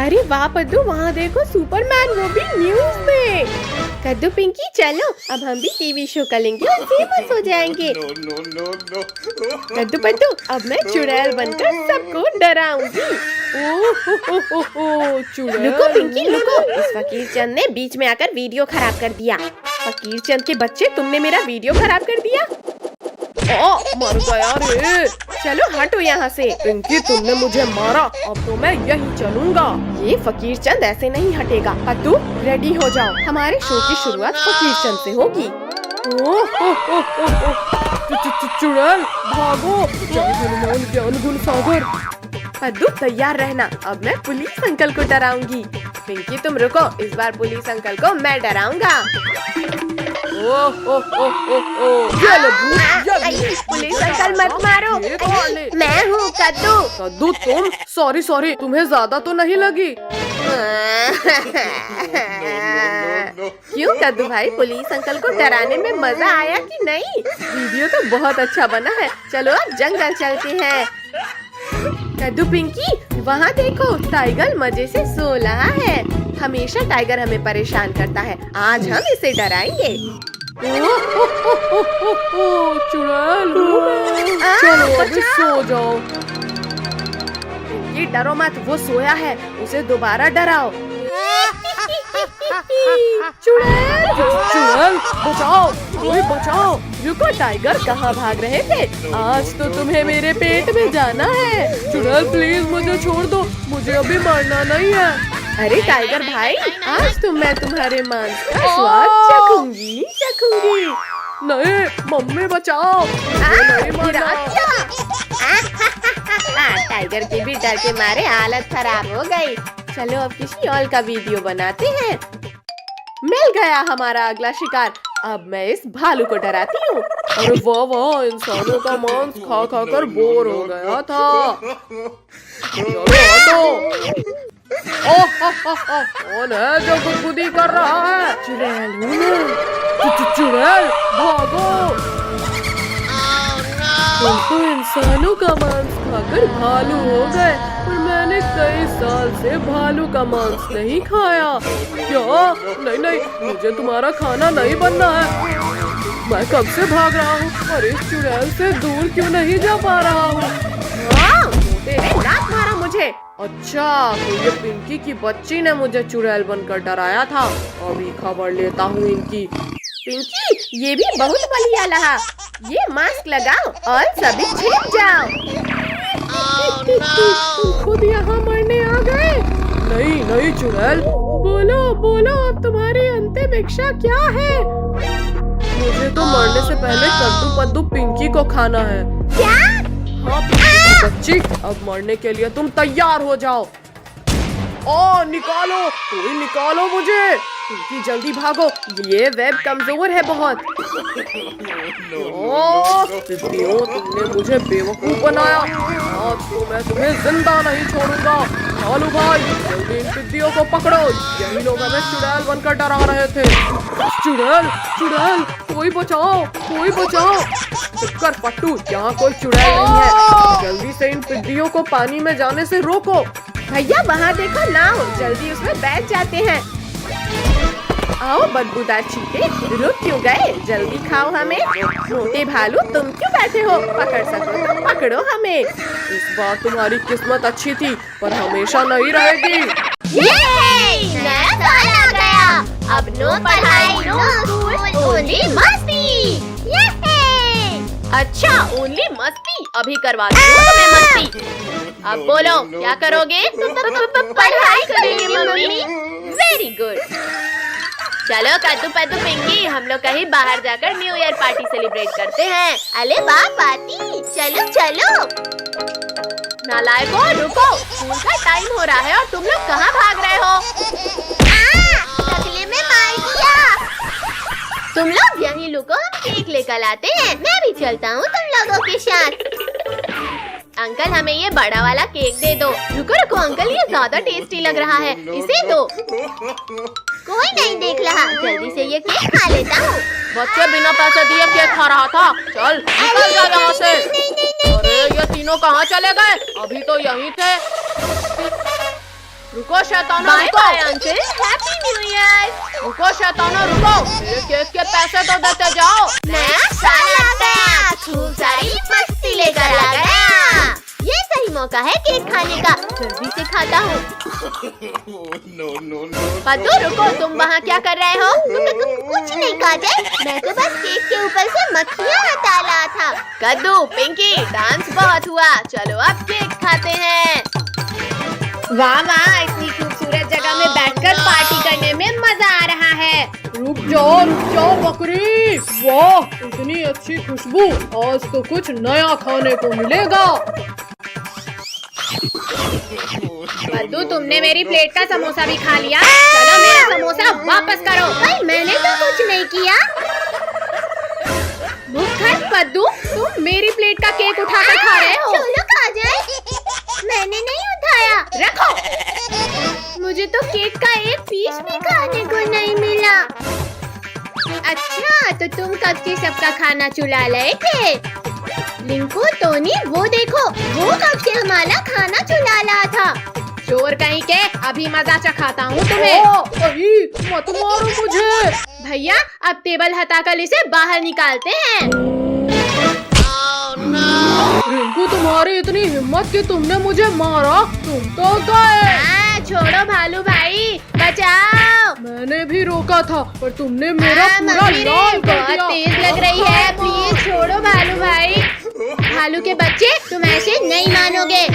अरे वाह पद्दू, वहाँ देखो सुपरमैन, वो भी न्यूज में। कद्दू पिंकी चलो, अब हम भी टीवी शो करेंगे और फेमस हो जाएंगे। कद्दू पद्दू, अब मैं चुड़ैल बनकर सबको डराऊंगी। चुड़ैल। रुको पिंकी रुको, इस फकीर चंद ने बीच में आकर वीडियो खराब कर दिया। फकीर चंद के बच्चे, तुमने मेरा वीडियो खराब कर दिया। मर गया रे। चलो हटो यहाँ से। पिंकी तुमने मुझे मारा, अब तो मैं यहीं चलूंगा। ये फकीर चंद ऐसे नहीं हटेगा। कद्दू रेडी हो जाओ, हमारे शो की शुरुआत फकीर चंद से होगी। चुड़ैल भागो, जय हनुमान ज्ञान गुण सागर। कद्दू तैयार रहना, अब मैं पुलिस अंकल को डराऊंगी। पिंकी तुम रुको, इस बार पुलिस अंकल को मैं डराऊंगा। पुलिस अंकल मत मारो, मैं हूँ कद्दू। कद्दू तुम? सॉरी, तुम्हें ज्यादा तो नहीं लगी? क्यों कद्दू भाई, पुलिस अंकल को डराने में मजा आया कि नहीं? वीडियो तो बहुत अच्छा बना है। चलो अब जंगल चलते हैं। कद्दू पिंकी वहाँ देखो, टाइगर मजे से सो रहा है। हमेशा टाइगर हमें परेशान करता है, आज हम इसे डराएंगे। चुड़ैल चलो अभी सो जाओ। ये डरो मत, वो सोया है, उसे दोबारा डराओ। चुड़ैल बचाओ, कोई बचाओ। रुको, टाइगर कहाँ भाग रहे थे? आज तो तुम्हें मेरे पेट में जाना है। चुड़ैल प्लीज मुझे छोड़ दो, मुझे अभी मरना नहीं है। अरे टाइगर भाई, आज तो मैं तुम्हारे मांस का स्वाद चखूंगी। नहीं मम्मी बचाओ, नहीं मरना। टाइगर के भी डर के मारे हालत खराब हो गई। चलो अब किसी और का वीडियो बनाते हैं। मिल गया हमारा अगला शिकार। अब मैं इस भालू को डराती हूँ। अरे वाह, इंसानों का मांस खा खा कर बोर हो गया था। चलो हटो। कौन है जो गुदगुदी कर रहा है? चुड़ैल हूँ मैं। चुड़ैल भागो। तुम तो इंसानों का मांस खाकर भालू हो गए, और मैंने कई साल से भालू का मांस नहीं खाया। क्या? नहीं, मुझे तुम्हारा खाना नहीं बनना है। मैं कब से भाग रहा हूँ और इस चुड़ैल से दूर क्यों नहीं जा पा रहा हूँ? तेरे लात मारा मुझे। अच्छा, तो ये पिंकी की बच्ची ने मुझे चुड़ैल बनकर डराया था। अभी खबर लेता हूँ इनकी। पिंकी ये भी बहुत बढ़िया रहा। ये मास्क लगाओ और सभी छिप जाओ। तुम खुद यहाँ मरने आ गए? नहीं चुड़ैल, बोलो अब तुम्हारी अंतिम इच्छा क्या है? मुझे तो मरने से पहले कद्दू पद्दू पिंकी को खाना है। क्या? हाँ पिंकी की बच्ची, अब मरने के लिए तुम तैयार हो जाओ। निकालो, कोई निकालो मुझे। पिंकी जल्दी भागो, ये वेब कमजोर है बहुत। टिड्डियों, तुमने मुझे बेवकूफ बनाया। आज तो मैं तुम्हें जिंदा नहीं छोड़ूंगा। भालू भाई जल्दी इन टिड्डियों को पकड़ो, यही लोग हमें चुड़ैल बनकर डरा रहे थे। चुड़ैल, कोई बचाओ। चक्कर पट्टू, यहाँ कोई चुड़ैल नहीं है। जल्दी से इन टिड्डियों को पानी में जाने से रोको। भैया वहाँ देखो नाव, जल्दी उसमें बैठ जाते हैं। आओ बदबूदार चीते, रुक क्यों गए? जल्दी खाओ हमें। मोटे भालू तुम क्यों बैठे हो? पकड़ सको तो पकड़ो हमें। इस बार तुम्हारी किस्मत अच्छी थी, पर हमेशा नहीं रहेगी। नया साल आ गया, अब नो पढ़ाई नो स्कूल, ओनली मस्ती। अच्छा ओनली मस्ती, अभी करवा दूँ तुम्हें मस्ती। अब बोलो क्या करोगे? पढ़ाई करेंगे मम्मी। Very good. चलो कद्दू पद्दू पिंकी, हम लोग कहीं बाहर जाकर न्यू ईयर पार्टी सेलिब्रेट करते हैं। अरे वाह पार्टी, चलो। नालायकों रुको, स्कूल का टाइम हो रहा है और तुम लोग कहाँ भाग रहे हो? टकले में मार दिया। तुम लोग यहीं रुको, हम केक लेकर आते हैं। मैं भी चलता हूँ तुम लोगों के साथ। अंकल हमें ये बड़ा वाला केक दे दो। रुको अंकल, ये ज्यादा टेस्टी लग रहा है, इसे दो। कोई नहीं देख रहा, जल्दी से ये केक खा लेता हूँ। बच्चे बिना पैसे दिए केक खा रहा था। चल निकल जा यहाँ से। अरे ये तीनों कहाँ चले गए? अभी तो यहीं थे। रुको शैतानो बाय रुको। Bye uncle, happy new year. रुको शैतानो रुको, मेरे केक के पैसे तो देते जाओ। नया साल आ गया, खूब सारी मस्ती लेकर आ गया। ये सही मौका है केक खाने का, जल्दी से खाता हूँ। पद्दू रुको, तुम वहाँ क्या कर रहे हो? कुछ नहीं काजल, मैं तो बस केक के ऊपर से मक्खियाँ हटा रहा था। कद्दू, पिंकी, डांस बहुत हुआ, चलो अब केक खाते हैं। वाह वाह, इतनी खूबसूरत जगह में बैठकर पार्टी करने में मजा आ रहा है। रुक जाओ बकरी। वाह, इतनी अच्छी खुशबू, आज तो कुछ नया खाने को मिलेगा। पद्दू, तुमने मेरी प्लेट का समोसा भी खा लिया। चलो मेरा समोसा वापस करो। भाई मैंने तो कुछ नहीं किया। मुखर पद्दू, तुम मेरी प्लेट का केक उठाकर खा रहे हो। चलो काजल, मैंने नहीं उठाया। रखो। मुझे तो केक का एक पीस भी खाने को नहीं मिला। अच्छा, तो तुम कब से सबका खाना चुरा रहे थे? लिंकू, टोनी, वो देखो, वो कब से हमारा खाना चुरा रहा था। चोर कहीं के, अभी मजा चखाता हूँ तुम्हें। अरे मत मारो मुझे। भैया, अब टेबल हटाकर इसे बाहर निकालते हैं। रिंकू, तुम्हारी इतनी हिम्मत कि तुमने मुझे मारा, तुम तो गए। छोड़ो भालू भाई, बचाओ। मैंने भी रोका था, पर तुमने मेरा पूरा मम्मी रे, लाल कर बहुत दिया। तेज लग रही है, प्लीज छोड़ो भालू भाई। भालू के बच्चे, तुम ऐसे नहीं मानोगे।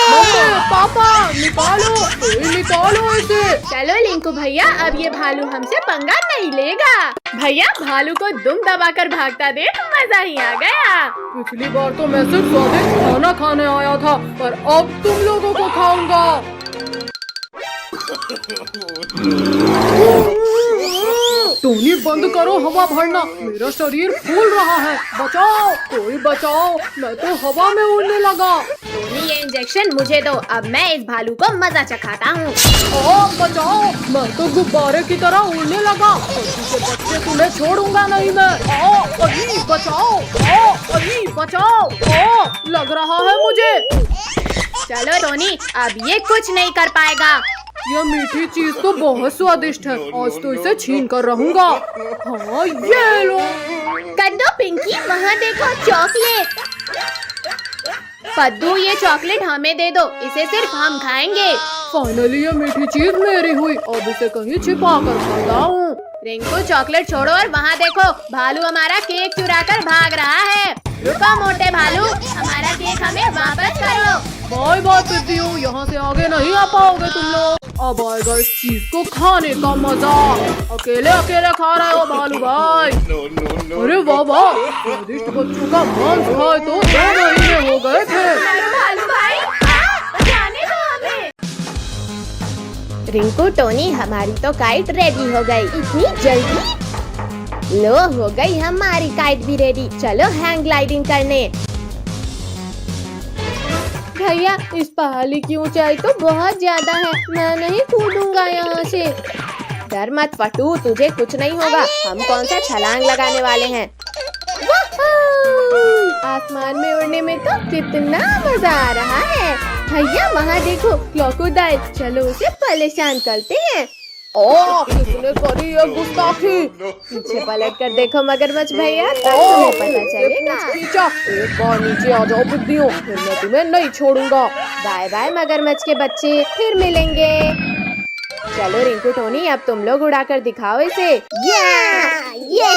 मम्मी, पापा, निकालो, कोई निकालो इसे। चलो लिंकू भैया, अब ये भालू हमसे पंगा नहीं लेगा। भैया, भालू को दुम दबाकर भागता देख मजा ही आ गया। पिछली बार तो मैं सिर्फ स्वादिष्ट खाना खाने आया था, पर अब तुम लोगों को खाऊंगा। टोनी, बंद करो हवा भरना, मेरा शरीर फूल रहा है। बचाओ, कोई बचाओ, मैं तो हवा में उड़ने लगा। टोनी, ये इंजेक्शन मुझे दो, अब मैं इस भालू को मजा चखाता हूँ। बचाओ, मैं तो गुब्बारे की तरह उड़ने लगा। के बच्चे, तुम्हें छोड़ूंगा नहीं मैं। अरे बचाओ, अरे बचाओ, लग रहा है मुझे। चलो टोनी, अब ये कुछ नहीं कर पाएगा। यह मीठी चीज तो बहुत स्वादिष्ट है, आज तो इसे छीन कर रहूंगा। हाँ, ये लो। कद्दू, पिंकी, वहाँ देखो, चॉकलेट। पद्दू, ये चॉकलेट हमें दे दो, इसे सिर्फ हम खाएंगे। फाइनली ये मीठी चीज मेरी हुई, अब इसे कहीं छिपा कर खाता हूँ। रिंकू, चॉकलेट छोड़ो और वहाँ देखो, भालू हमारा केक चुराकर भाग रहा है। रुको मोटे भालू, हमारा केक हमें वापस करो। बाय बाय पिद्दियों, यहाँ से आगे नहीं आ पाओगे तुम लोग। अब आएगा इस चीज को खाने का मजा। अकेले अकेले खा रहे हो भालू भाई। अरे वाह वाह, स्वादिष्ट बच्चों का मांस खाए तो 2 महीने हो गए थे। भालू भाई, जाने दो हमें। रिंकू, टोनी, हमारी तो काइट रेडी हो गई। इतनी जल्दी? लो, हो गई हमारी काइट भी रेडी। चलो हैंग ग्लाइडिंग करने। भैया, इस पहाड़ी की ऊंचाई तो बहुत ज्यादा है, मैं नहीं कूदूंगा यहाँ से। डर मत फटू, तुझे कुछ नहीं होगा, हम कौन सा छलांग लगाने वाले हैं। आसमान में उड़ने में तो कितना मजा आ रहा है। भैया, वहाँ देखो, क्रोकोडाइल, चलो उसे परेशान करते हैं। किसने करी ये गुस्ताखी? पीछे पलट कर देखो मगरमच्छ भैया, तब तुम्हें पता चलेगा। खींचा, एक बार नीचे आ जाओ बुद्धियों, फिर मैं तुम्हें नहीं छोड़ूंगा। बाय बाय मगरमच्छ के बच्चे, फिर मिलेंगे। चलो रिंकू, टोनी, अब तुम लोग उड़ाकर दिखाओ इसे। ये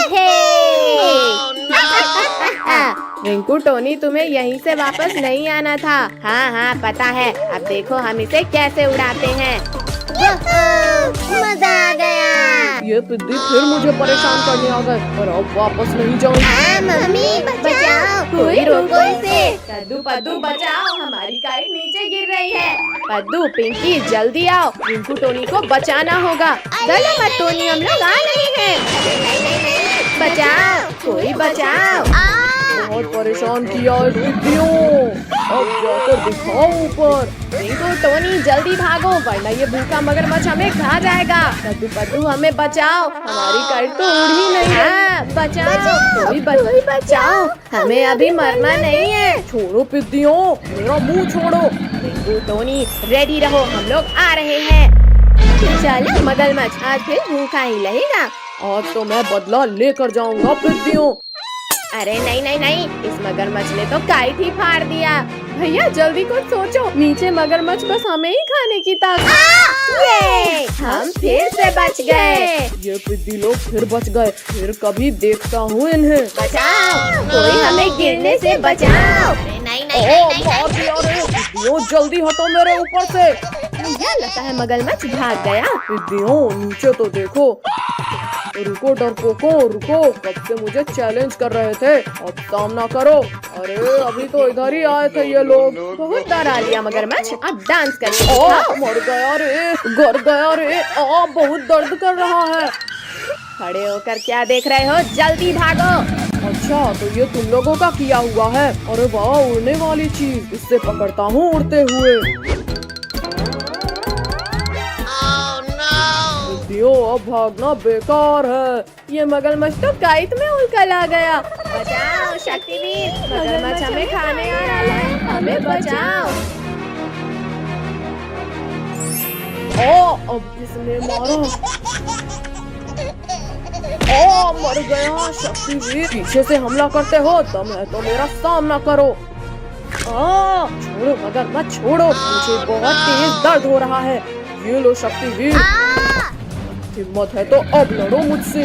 रिंकू, टोनी, तुम्हें यहीं से वापस नहीं आना था। हाँ हाँ, पता है। अब देखो हम इसे कैसे उड़ाते हैं। मजा आ गया। ये पिद्दी फिर मुझे परेशान करने आ गए, पर अब वापस नहीं जाऊंगी। मम्मी, बचाओ, कोई रोको इसे। कद्दू, पद्दू, बचाओ, हमारी काइट नीचे गिर रही है। पद्दू, पिंकी, जल्दी आओ, रिंकू टोनी को बचाना होगा। गले मत टोनी, हम लोग आ रहे हैं। बचाओ, कोई बचाओ। बहुत परेशान किया है बुद्धियों, अब जाकर दिखाओ ऊपर। रिंकू, टोनी, जल्दी भागो, वरना ये भूखा मगरमच्छ हमें खा जाएगा। कद्दू, पद्दू, हमें बचाओ, हमारी काइट तो उड़ ही नहीं है। बचाओ, कोई बचाओ, हमें अभी मरना नहीं है। छोड़ो पिद्दियों, मेरा मुंह छोड़ो। कद्दू टोनी रेडी रहो, हम लोग आ रहे हैं। चलो मगरमच्छ, आज फिर भूखा ही रहेगा। आज तो मैं बदला लेकर जाऊंगा पिद्दियों। अरे नहीं नहीं नहीं, इस मगरमच्छ ने तो काइट ही फाड़ दिया। भैया जल्दी कुछ सोचो, नीचे मगरमच्छ बस हमें ही खाने की ताकत। ये हम फिर से बच गए। ये पिद्दी लोग फिर बच गए, फिर कभी देखता हूँ इन्हें। बचाओ, कोई हमें गिरने से बचाओ। अरे नहीं ओ, नहीं नहीं नहीं मार दिया रे पिद्दियों, जल्दी हटो मेरे ऊपर से। भैया लगता है मगरमच्छ भाग गया। पिद्दियों नीचे तो देखो। रुको डरपोको रुको, कब से मुझे चैलेंज कर रहे थे, अब सामना करो। अरे अभी तो इधर ही आए थे ये लोग। बहुत डरा लिया मगरमच्छ, अब डांस करके ओ दिखाओ। मर गया रे, गर गया रे, बहुत दर्द कर रहा है। खड़े होकर क्या देख रहे हो, जल्दी भागो। अच्छा तो ये तुम लोगों का किया हुआ है। अरे वाह, उड़ने वाली चीज, इससे पकड़ता हूँ उड़ते हुए। पिद्दियों अब भागना बेकार है। ये मगरमच्छ तो काइट में उलझ आ गया। बचाओ शक्तिवीर, मगरमच्छ हमें खाने आ रहा है, हमें बचाओ। अब किसने मारा? मर गया शक्तिवीर। पीछे से हमला करते हो, दम है तो मेरा सामना करो। छोड़ो मगरमच्छ छोड़ो, मुझे बहुत तेज दर्द हो रहा है। ये लो शक्तिवीर, हिम्मत है तो अब लड़ो मुझसे।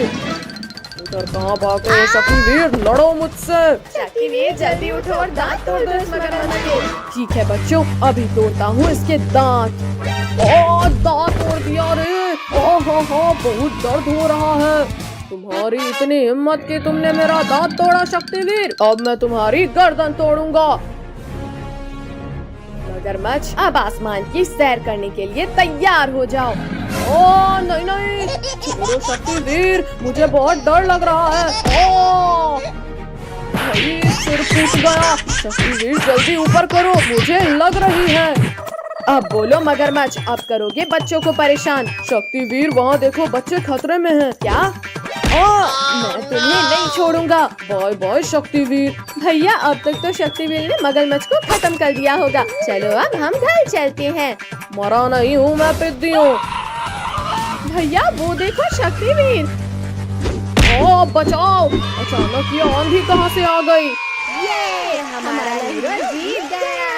उधर कहाँ भाग रहे हो शक्तिवीर, लड़ो मुझसे। शक्तिवीर जल्दी उठो और दांत तोड़ दो इस मगरमच्छ के। ठीक है बच्चों, अभी तोड़ता हूँ इसके दांत। दांत तोड़ दिया रे। हो बहुत दर्द हो रहा है। तुम्हारी इतनी हिम्मत कि तुमने मेरा दांत तोड़ा शक्तिवीर, अब मैं तुम्हारी गर्दन तोड़ूंगा। मगरमच्छ अब आसमान की सैर करने के लिए तैयार हो जाओ। नहीं नहीं, छोड़ो शक्तिवीर, मुझे बहुत डर लग रहा है। भाई सिर फूट गया। शक्तिवीर जल्दी ऊपर करो, मुझे लग रही है। अब बोलो मगरमच्छ, अब करोगे बच्चों को परेशान। शक्तिवीर वहाँ देखो, बच्चे खतरे में हैं। क्या? मैं तुम्हें नहीं छोड़ूंगा। Bye bye Shaktiveer. भैया अब तक तो शक्तिवीर ने मगरमच्छ को खत्म कर दिया होगा। चलो अब हम घर चलते हैं। मरा नहीं हूँ मैं पिद्दियों। भैया वो देखो शक्तिवीर। बचाओ, अचानक ये आंधी कहाँ से आ गई? ये हमारा हीरो जीत गया।